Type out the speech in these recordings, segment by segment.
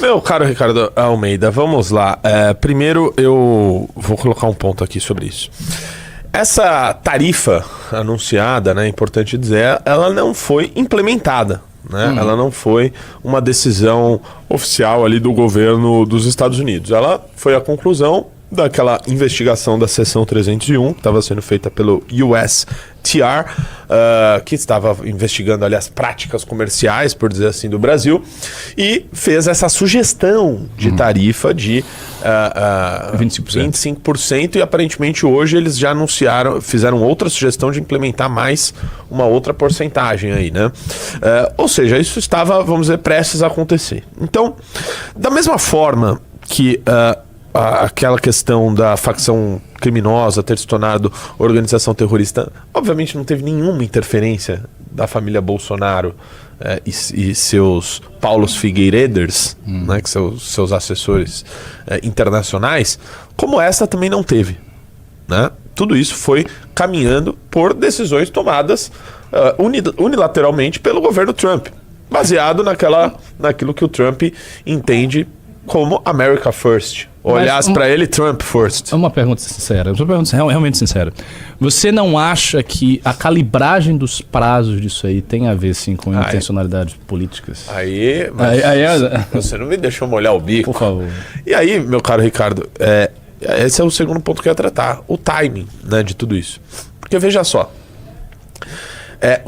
Meu caro Ricardo Almeida, vamos lá. Primeiro eu vou colocar um ponto aqui sobre isso. Essa tarifa anunciada, né, é importante dizer, ela não foi implementada. Né? Ela não foi uma decisão oficial ali do governo dos Estados Unidos. Ela foi a conclusão daquela investigação da seção 301, que estava sendo feita pelo USTR, que estava investigando ali as práticas comerciais, por dizer assim, do Brasil, e fez essa sugestão de tarifa de 25%, e aparentemente hoje eles já anunciaram, fizeram outra sugestão de implementar mais uma outra porcentagem aí, né? Ou seja, isso estava, vamos dizer, prestes a acontecer. Então, da mesma forma que aquela questão da facção criminosa ter se tornado organização terrorista, obviamente não teve nenhuma interferência da família Bolsonaro e seus Paulos Figueireders, né, que são seus assessores internacionais, como essa também não teve, né? Tudo isso foi caminhando por decisões tomadas unilateralmente pelo governo Trump, baseado naquilo que o Trump entende como America First. Olhasse para ele, Trump First. Uma pergunta sincera, realmente sincera. Você não acha que a calibragem dos prazos disso aí tem a ver, sim, com intencionalidades políticas? Você não me deixou molhar o bico. Por favor. E aí, meu caro Ricardo, esse é o segundo ponto que eu ia tratar. O timing, né, de tudo isso. Porque veja só.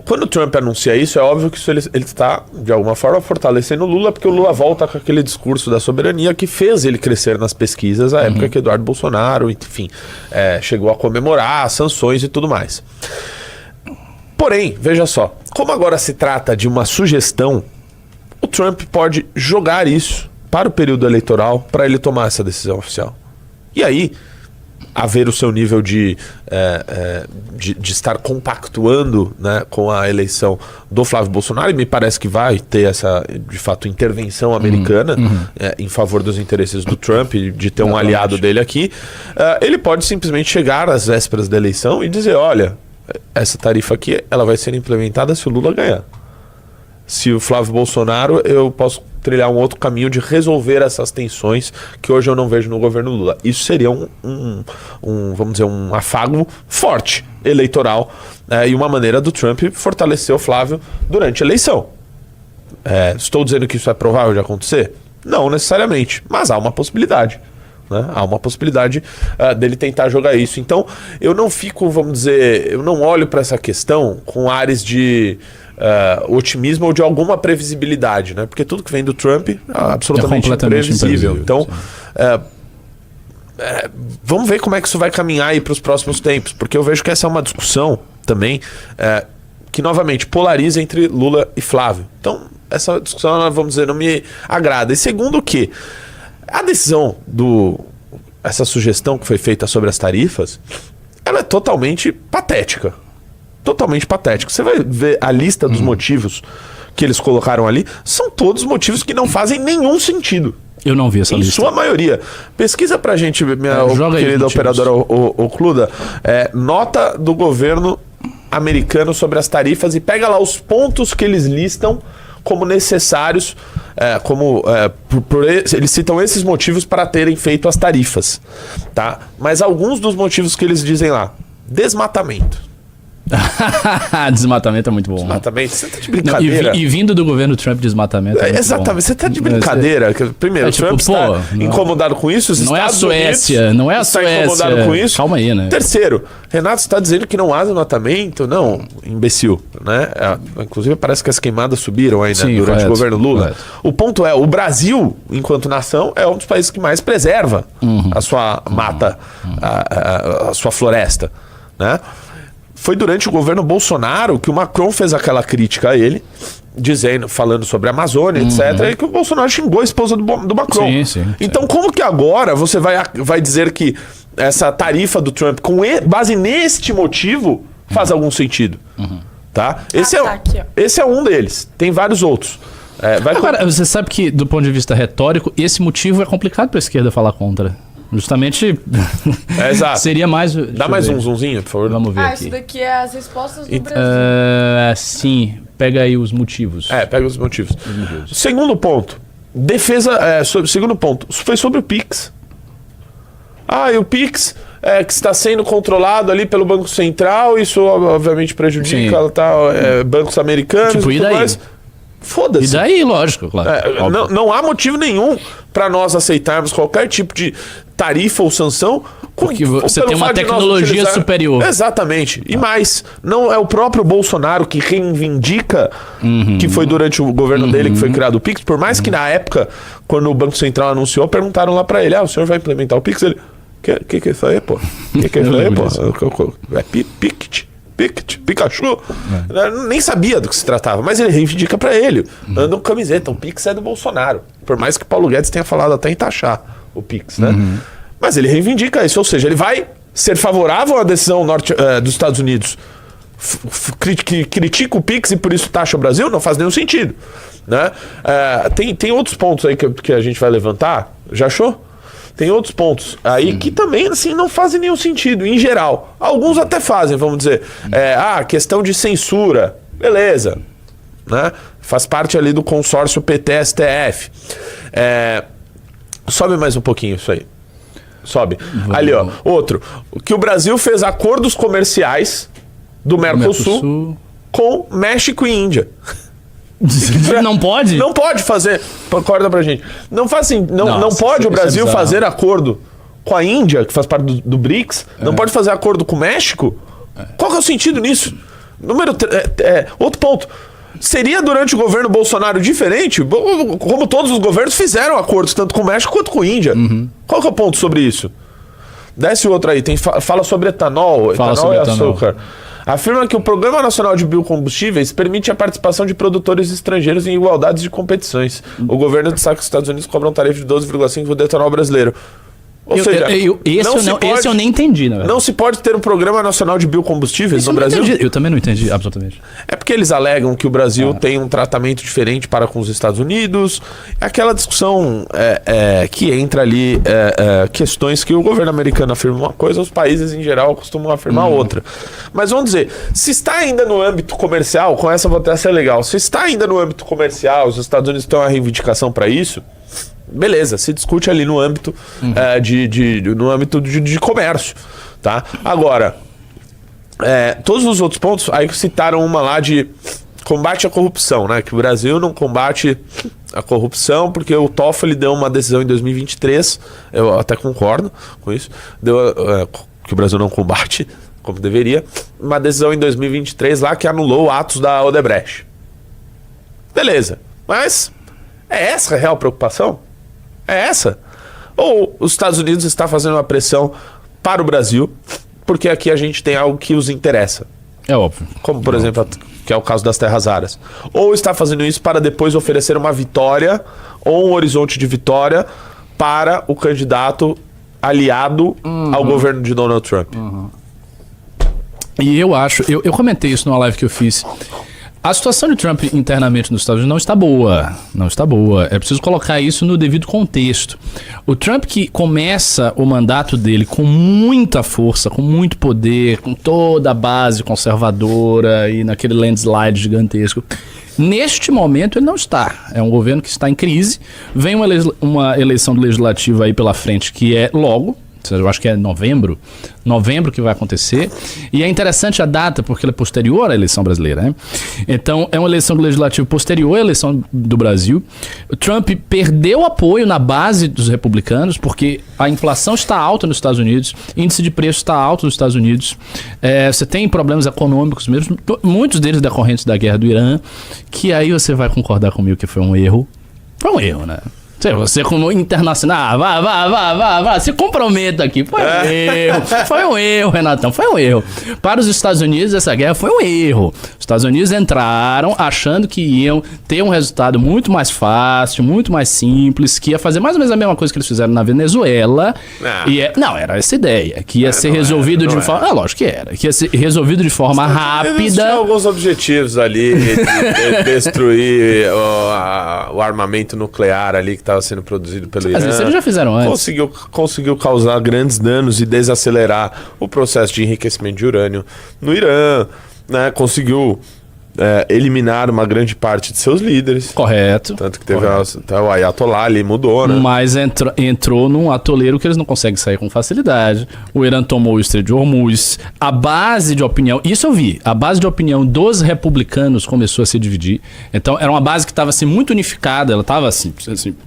Quando o Trump anuncia isso, é óbvio que ele está, de alguma forma, fortalecendo o Lula, porque o Lula volta com aquele discurso da soberania que fez ele crescer nas pesquisas à época que Eduardo Bolsonaro, enfim, chegou a comemorar sanções e tudo mais. Porém, veja só, como agora se trata de uma sugestão, o Trump pode jogar isso para o período eleitoral para ele tomar essa decisão oficial. E aí, haver o seu nível de estar compactuando, né, com a eleição do Flávio Bolsonaro, e me parece que vai ter essa, de fato, intervenção americana em favor dos interesses do Trump, de ter um aliado dele aqui, ele pode simplesmente chegar às vésperas da eleição e dizer, olha, essa tarifa aqui ela vai ser implementada se o Lula ganhar. Se o Flávio Bolsonaro, eu posso trilhar um outro caminho de resolver essas tensões que hoje eu não vejo no governo Lula. Isso seria vamos dizer, um afago forte eleitoral, e uma maneira do Trump fortalecer o Flávio durante a eleição. Estou dizendo que isso é provável de acontecer? Não necessariamente, mas há uma possibilidade. Né? Há uma possibilidade dele tentar jogar isso. Então, eu não fico, vamos dizer, eu não olho para essa questão com ares de otimismo ou de alguma previsibilidade, né? Porque tudo que vem do Trump é absolutamente imprevisível. Então, vamos ver como é que isso vai caminhar aí para os próximos tempos, porque eu vejo que essa é uma discussão também que novamente polariza entre Lula e Flávio. Então, essa discussão, vamos dizer, não me agrada. E segundo que a decisão essa sugestão que foi feita sobre as tarifas, ela é totalmente patética. Totalmente patética. Você vai ver a lista dos motivos que eles colocaram ali, são todos motivos que não fazem nenhum sentido. Eu não vi essa lista. Em sua maioria. Pesquisa pra gente, minha querida operadora Ocluda, nota do governo americano sobre as tarifas, e pega lá os pontos que eles listam como necessários, eles citam esses motivos para terem feito as tarifas, tá? Mas alguns dos motivos que eles dizem lá: desmatamento. Desmatamento é muito bom. Desmatamento? Você tá de brincadeira? Não, e vindo do governo Trump, desmatamento é muito exatamente, bom. Você tá de brincadeira. Primeiro, Trump está incomodado com isso. Os Estados Unidos não é a Suécia. Está incomodado com isso. Calma aí, né? Terceiro, Renato está dizendo que não há desmatamento. Não, imbecil, né? Inclusive parece que as queimadas subiram aí, né, durante o governo Lula. Correto. O ponto é, o Brasil, enquanto nação, é um dos países que mais preserva a sua mata, a sua floresta, né? Foi durante o governo Bolsonaro que o Macron fez aquela crítica a ele, falando sobre a Amazônia, etc., e que o Bolsonaro xingou a esposa do Macron. Sim. Então, como que agora você vai dizer que essa tarifa do Trump, com base neste motivo, faz algum sentido? Tá? Esse é um deles. Tem vários outros. Agora, você sabe que, do ponto de vista retórico, esse motivo é complicado para a esquerda falar contra. Justamente exato. Seria mais... Dá mais um zoomzinho, por favor. Vamos ver aqui. Isso daqui é as respostas do Brasil. Sim, pega aí os motivos. Pega os motivos. Segundo ponto, Defesa, segundo ponto, foi sobre o Pix. E o Pix que está sendo controlado ali pelo Banco Central, isso obviamente prejudica bancos americanos tipo, e daí? mais. Foda-se. E daí, lógico, claro. Não há motivo nenhum para nós aceitarmos qualquer tipo de tarifa ou sanção. Porque você tem uma tecnologia superior. Exatamente. E mais, não é o próprio Bolsonaro que reivindica que foi durante o governo dele que foi criado o Pix, por mais que na época, quando o Banco Central anunciou, perguntaram lá para ele, o senhor vai implementar o Pix? Ele, que é isso aí, pô? Que é isso aí, pô? É Pikachu? Nem sabia do que se tratava, mas ele reivindica pra ele. Anda com camiseta, o Pix é do Bolsonaro. Por mais que Paulo Guedes tenha falado até em taxar o Pix, né? Mas ele reivindica isso, ou seja, ele vai ser favorável à decisão dos Estados Unidos, que critica o Pix e por isso taxa o Brasil, não faz nenhum sentido, né? Tem outros pontos aí que a gente vai levantar, já achou? Tem outros pontos aí que também, assim, não fazem nenhum sentido, em geral. Alguns até fazem, vamos dizer. Questão de censura. Beleza. Né? Faz parte ali do consórcio PT-STF. Sobe mais um pouquinho isso aí. Sobe. Ali, ó. Outro. Que o Brasil fez acordos comerciais do Mercosul com México e Índia. Não pode? Não pode fazer. Concorda pra gente. Não faz assim. Não pode o Brasil fazer acordo com a Índia, que faz parte do BRICS. Não pode fazer acordo com o México. Qual que é o sentido nisso? Outro ponto. Seria durante o governo Bolsonaro diferente? Como todos os governos fizeram acordos, tanto com o México quanto com a Índia. Qual que é o ponto sobre isso? Desce outro aí. Fala sobre etanol. Etanol e açúcar. Afirma que o Programa Nacional de Biocombustíveis permite a participação de produtores estrangeiros em igualdades de competições. O governo destaca que os Estados Unidos cobram tarifa de 12,5% do etanol brasileiro. Ou seja, esse eu nem entendi, na verdade. Não se pode ter um Programa Nacional de Biocombustíveis no Brasil? Eu também não entendi, absolutamente. É porque eles alegam que o Brasil tem um tratamento diferente para com os Estados Unidos. É aquela discussão que entra ali, questões que o governo americano afirma uma coisa, os países em geral costumam afirmar outra. Mas vamos dizer, se está ainda no âmbito comercial, com essa vou até ser legal, se está ainda no âmbito comercial, os Estados Unidos têm uma reivindicação para isso, beleza, se discute ali no âmbito no âmbito de comércio, tá? Agora, todos os outros pontos, aí citaram uma lá de combate à corrupção, né? Que o Brasil não combate a corrupção porque o Toffoli deu uma decisão em 2023, eu até concordo com isso, que o Brasil não combate como deveria, uma decisão em 2023 lá que anulou atos da Odebrecht. Beleza, mas é essa a real preocupação? É essa? Ou os Estados Unidos está fazendo uma pressão para o Brasil porque aqui a gente tem algo que os interessa? É óbvio. Como, por exemplo, que é o caso das terras raras. Ou está fazendo isso para depois oferecer uma vitória ou um horizonte de vitória para o candidato aliado ao governo de Donald Trump? E eu acho... Eu comentei isso numa live que eu fiz. A situação de Trump internamente nos Estados Unidos não está boa. Não está boa. É preciso colocar isso no devido contexto. O Trump que começa o mandato dele com muita força, com muito poder, com toda a base conservadora e naquele landslide gigantesco. Neste momento ele não está. É um governo que está em crise. Vem uma eleição legislativa aí pela frente que é logo. Eu acho que é novembro que vai acontecer. E é interessante a data, porque ela é posterior à eleição brasileira, né? Então, é uma eleição legislativa posterior à eleição do Brasil. O Trump perdeu apoio na base dos republicanos, porque a inflação está alta nos Estados Unidos, índice de preço está alto nos Estados Unidos, você tem problemas econômicos mesmo, muitos deles decorrentes da guerra do Irã, que aí você vai concordar comigo que foi um erro. Foi um erro, né? Você como internacional, vá, se comprometa aqui. Foi um erro, Renatão, foi um erro. Para os Estados Unidos, essa guerra foi um erro. Os Estados Unidos entraram achando que iam ter um resultado muito mais fácil, muito mais simples, que ia fazer mais ou menos a mesma coisa que eles fizeram na Venezuela. Não, era essa ideia, que ia ser resolvido de forma... lógico que era. Que ia ser resolvido de forma rápida. Tinha alguns objetivos ali, de destruir o armamento nuclear ali que estava sendo produzido pelo Irã. Às vezes eles já fizeram antes. Conseguiu causar grandes danos e desacelerar o processo de enriquecimento de urânio no Irã, né? Conseguiu eliminaram uma grande parte de seus líderes. Correto. Tanto que teve até o Ayatollah ali, mudou, né? Mas entrou num atoleiro que eles não conseguem sair com facilidade. O Irã tomou o Estreito de Hormuz. A base de opinião, isso eu vi, a base de opinião dos republicanos começou a se dividir. Então era uma base que estava assim, muito unificada, ela estava assim,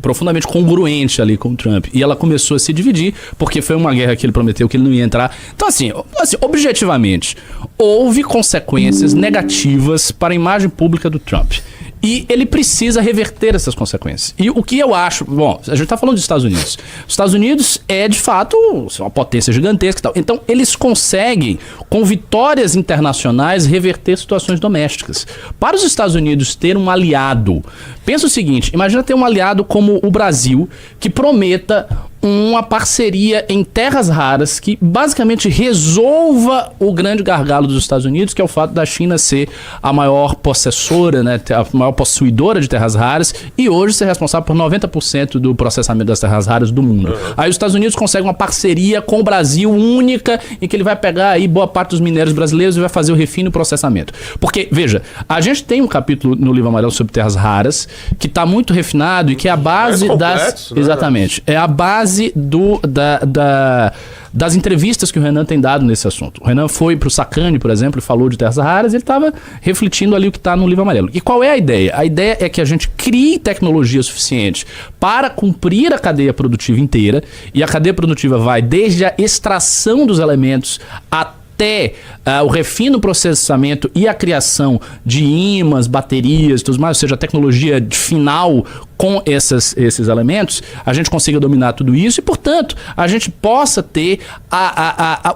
profundamente congruente ali com o Trump. E ela começou a se dividir, porque foi uma guerra que ele prometeu que ele não ia entrar. Então assim objetivamente, houve consequências negativas para a imagem pública do Trump. E ele precisa reverter essas consequências. E o que eu acho... Bom, a gente está falando dos Estados Unidos. Os Estados Unidos é, de fato, uma potência gigantesca e tal. Então, eles conseguem, com vitórias internacionais, reverter situações domésticas. Para os Estados Unidos ter um aliado... Pensa o seguinte, imagina ter um aliado como o Brasil, que prometa uma parceria em terras raras que basicamente resolva o grande gargalo dos Estados Unidos, que é o fato da China ser a maior possessora, né, a maior possuidora de terras raras e hoje ser responsável por 90% do processamento das terras raras do mundo. Aí os Estados Unidos conseguem uma parceria com o Brasil única em que ele vai pegar aí boa parte dos minérios brasileiros e vai fazer o refino e o processamento. Porque, veja, a gente tem um capítulo no Livro Amarelo sobre terras raras que está muito refinado e que é a base das... Né? Exatamente. É a base das entrevistas que o Renan tem dado nesse assunto. O Renan foi para o Sacani, por exemplo, e falou de terras raras, ele estava refletindo ali o que está no Livro Amarelo. E qual é a ideia? A ideia é que a gente crie tecnologia suficiente para cumprir a cadeia produtiva inteira, e a cadeia produtiva vai desde a extração dos elementos até o refino, processamento e a criação de ímãs, baterias e tudo mais, ou seja, a tecnologia final com esses elementos, a gente consiga dominar tudo isso e, portanto, a gente possa ter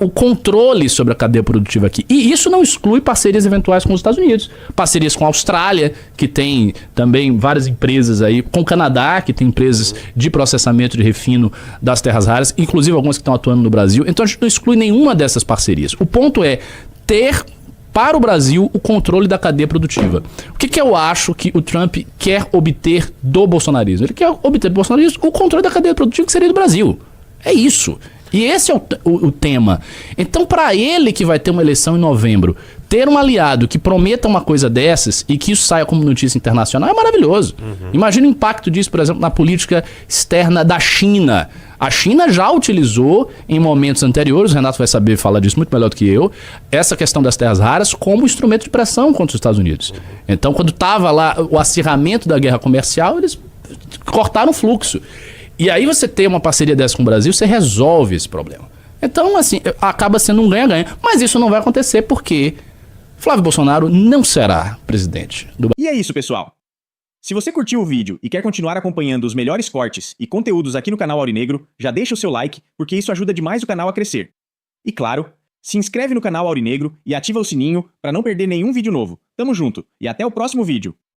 o controle sobre a cadeia produtiva aqui. E isso não exclui parcerias eventuais com os Estados Unidos. Parcerias com a Austrália, que tem também várias empresas aí, com o Canadá, que tem empresas de processamento de refino das terras raras, inclusive algumas que estão atuando no Brasil. Então a gente não exclui nenhuma dessas parcerias. O ponto é ter para o Brasil o controle da cadeia produtiva. O que eu acho que o Trump quer obter do bolsonarismo? Ele quer obter do bolsonarismo o controle da cadeia produtiva que seria do Brasil. É isso. E esse é o tema. Então, para ele que vai ter uma eleição em novembro, ter um aliado que prometa uma coisa dessas e que isso saia como notícia internacional é maravilhoso. Imagina o impacto disso, por exemplo, na política externa da China. A China já utilizou em momentos anteriores, o Renato vai saber falar disso muito melhor do que eu, essa questão das terras raras como instrumento de pressão contra os Estados Unidos. Então, quando estava lá o acirramento da guerra comercial, eles cortaram o fluxo. E aí você ter uma parceria dessa com o Brasil, você resolve esse problema. Então, assim, acaba sendo um ganha-ganha. Mas isso não vai acontecer porque Flávio Bolsonaro não será presidente do Brasil. E é isso, pessoal. Se você curtiu o vídeo e quer continuar acompanhando os melhores cortes e conteúdos aqui no canal Aurinegro, já deixa o seu like, porque isso ajuda demais o canal a crescer. E claro, se inscreve no canal Aurinegro e ativa o sininho para não perder nenhum vídeo novo. Tamo junto e até o próximo vídeo.